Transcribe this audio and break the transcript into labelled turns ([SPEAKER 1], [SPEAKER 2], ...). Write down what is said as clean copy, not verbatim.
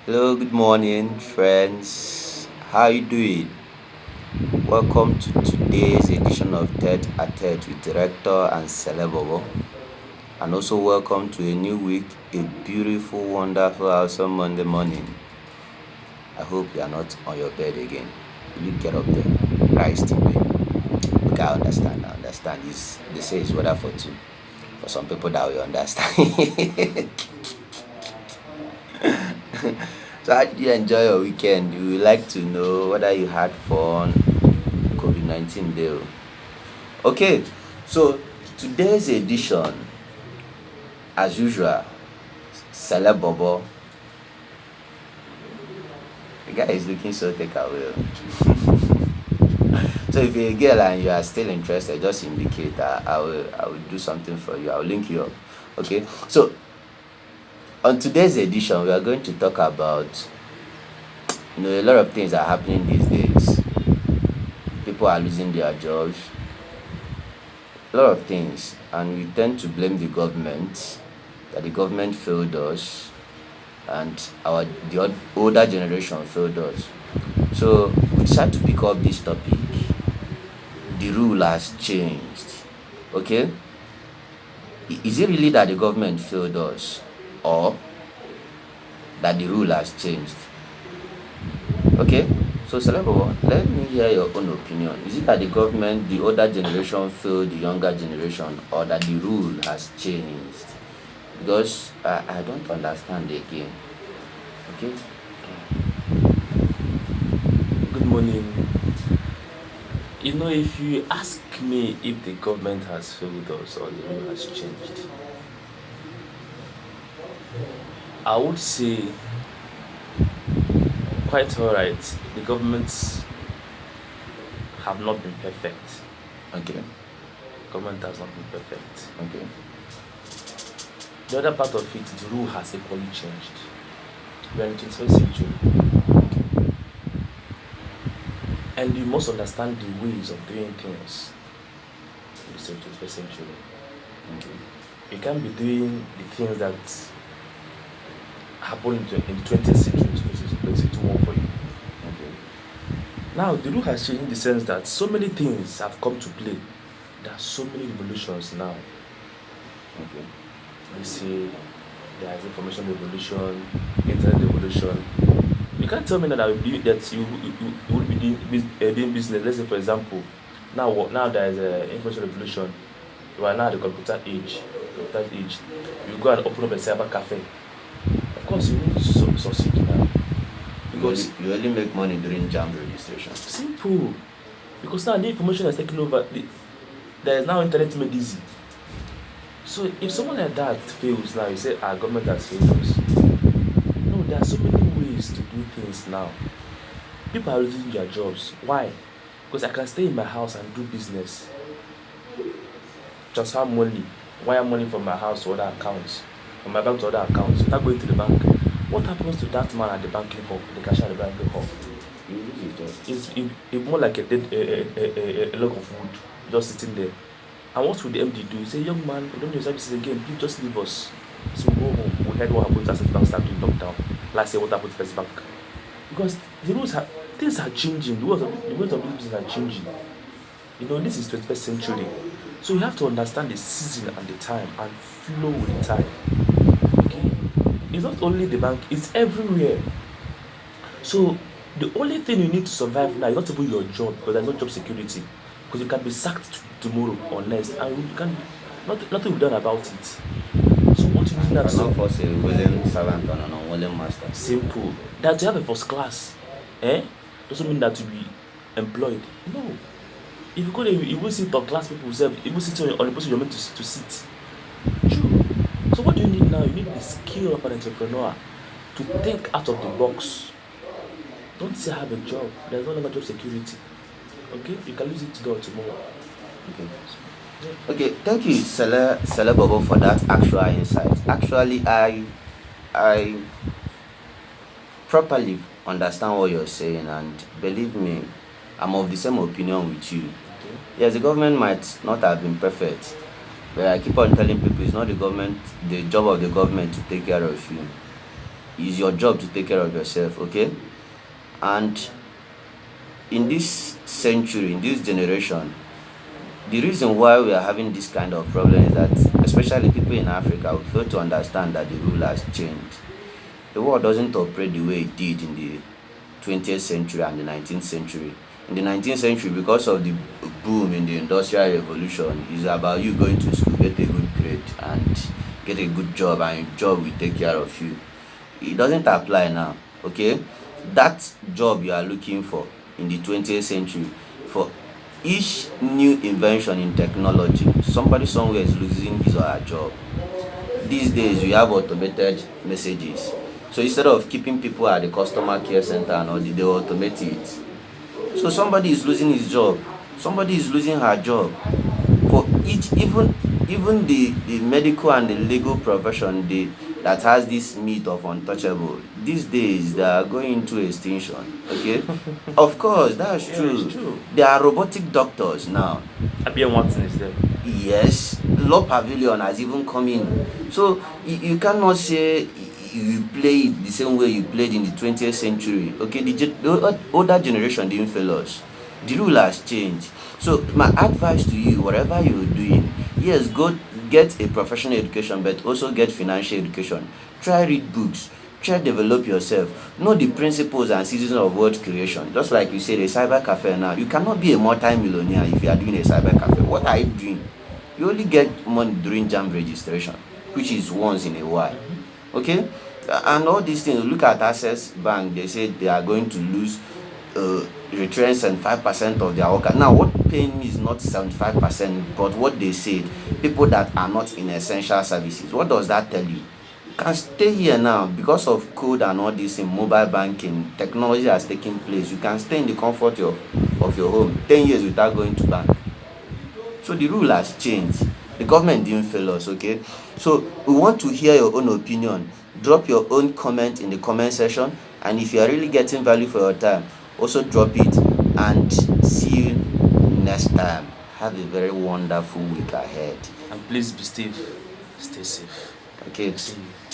[SPEAKER 1] Hello, good morning, friends. How you doing? Welcome to today's edition of Tete-a-tete with Rector and Celebobo. And also welcome to a new week, a beautiful, wonderful, awesome Monday morning. I hope you are not on your bed again. Will you get up there? Rise to me. Okay, I understand. They say it's weather for two. For some people that will understand. So how did you enjoy your weekend? We would like to know whether you had fun. COVID-19 deal. Okay, so today's edition, as usual, Celebobo. The guy is looking so take away. So if you're a girl and you are still interested, just indicate that I will do something for you. I'll link you up. Okay. So on today's edition, we are going to talk about a lot of things are happening these days. People are losing their jobs, a lot of things, and we tend to blame the government, that the government failed us and the older generation failed us. So we decided to pick up this topic. The rule has changed. Okay, is it really that the government failed us, or that the rule has changed? Okay, so Celebo, let me hear your own opinion. Is it that the government, the older generation failed the younger generation, or that the rule has changed? Because I don't understand again. Okay.
[SPEAKER 2] Good morning. If you ask me if the government has failed us or the rule has changed, I would say quite alright. The governments have not been perfect.
[SPEAKER 1] Okay.
[SPEAKER 2] Government has not been perfect.
[SPEAKER 1] Okay.
[SPEAKER 2] The other part of it, the rule has equally changed. We are in the 21st century. And you must understand the ways of doing things in the 21st century.
[SPEAKER 1] Okay.
[SPEAKER 2] You can't be doing the things that happened in the 20th century to 2021 for you.
[SPEAKER 1] Okay.
[SPEAKER 2] Now, the rule has changed in the sense that so many things have come to play. There are so many revolutions now.
[SPEAKER 1] Okay.
[SPEAKER 2] We see there is information revolution, internet revolution. You can't tell me that you will be doing business. Let's say, for example, now there is an information revolution. You are now the computer age. You go and open up a cyber cafe. Of course, you need to succeed now. Because
[SPEAKER 1] you only make money during jam registration.
[SPEAKER 2] simple. Because now the information is taking over. There is now internet made easy. So if someone like that fails now, you say our government has failed us. No, there are so many ways to do things now. People are losing their jobs. Why? Because I can stay in my house and do business. Transfer money, wire money from my house to other accounts, from my bank to other accounts, without going to the bank. What happens to that man at the banking hall, the cashier at the banking hall?
[SPEAKER 1] You lose your job.
[SPEAKER 2] It's more like a log of wood just sitting there. And what would the MD do? He say, young man, we don't need services again, please just leave us. So we go home. We heard what happened to Access Bank start doing lockdown. Last year, what happened to First Bank? Because things are changing, the ways of doing business are changing. This is 21st century. So you have to understand the season and the time and flow with the time. Okay? It's not only the bank, it's everywhere. So the only thing you need to survive now is not even your job, because there's no job security. Because you can be sacked tomorrow or next, and you can nothing will be done about it. So what you need now to
[SPEAKER 1] Not force a willing servant on an unwilling master.
[SPEAKER 2] simple. That you have a first class, doesn't mean that you be employed. No. If you go there, you will see top class people you will sit on the position you're meant to sit. True. So what do you need now? You need the skill of an entrepreneur to think out of the box. Don't say I have a job. There's no longer job security. Okay? You can lose it today or tomorrow.
[SPEAKER 1] Okay, thank you, Celebobo, for that actual insight. Actually, I properly understand what you're saying, and believe me, I'm of the same opinion with you.
[SPEAKER 2] Okay?
[SPEAKER 1] Yes, the government might not have been perfect, but I keep on telling people it's not the job of the government to take care of you. It's your job to take care of yourself, okay? And in this century, in this generation, the reason why we are having this kind of problem is that, especially people in Africa, we fail to understand that the rule has changed. The world doesn't operate the way it did in the 20th century and the 19th century. In the 19th century, because of the boom in the Industrial Revolution, it's about you going to school, get a good grade, and get a good job, and your job will take care of you. It doesn't apply now, okay? That job you are looking for in the 20th century, for each new invention in technology, somebody somewhere is losing his or her job. These days we have automated messages, so instead of keeping people at the customer care center and all, they automate it. So somebody is losing his job, somebody is losing her job. For each, even the medical and the legal profession, that has this myth of untouchable, these days they are going into extinction, okay? Of course, that's
[SPEAKER 2] Yeah, it's
[SPEAKER 1] true.
[SPEAKER 2] true.
[SPEAKER 1] There are robotic doctors now.
[SPEAKER 2] IBM Watson is there.
[SPEAKER 1] Yes, Law Pavilion has even come in. So you cannot say you play it the same way you played in the 20th century. Okay, the older generation didn't fail us. The rule has changed. So my advice to you, whatever you're doing, yes, go get a professional education, but also get financial education. Try read books. Try develop yourself. Know the principles and seasons of wealth creation. Just like you said, a cyber cafe now. You cannot be a multi-millionaire if you are doing a cyber cafe. What are you doing? You only get money during JAMB registration, which is once in a while.
[SPEAKER 2] Mm-hmm.
[SPEAKER 1] Okay? And all these things, look at Access Bank, they say they are going to lose return 75% of their workers. Now, what pain me is not 75%, but what they say, people that are not in essential services. What does that tell you? You can stay here now because of code and all this in mobile banking. Technology has taken place. You can stay in the comfort of your home 10 years without going to bank. So the rule has changed. The government didn't fail us, okay? So we want to hear your own opinion. Drop your own comment in the comment section. And if you are really getting value for your time, also drop it. And see you next time. Have a very wonderful week ahead.
[SPEAKER 2] And please be safe. Stay safe.
[SPEAKER 1] Okay.
[SPEAKER 2] See you.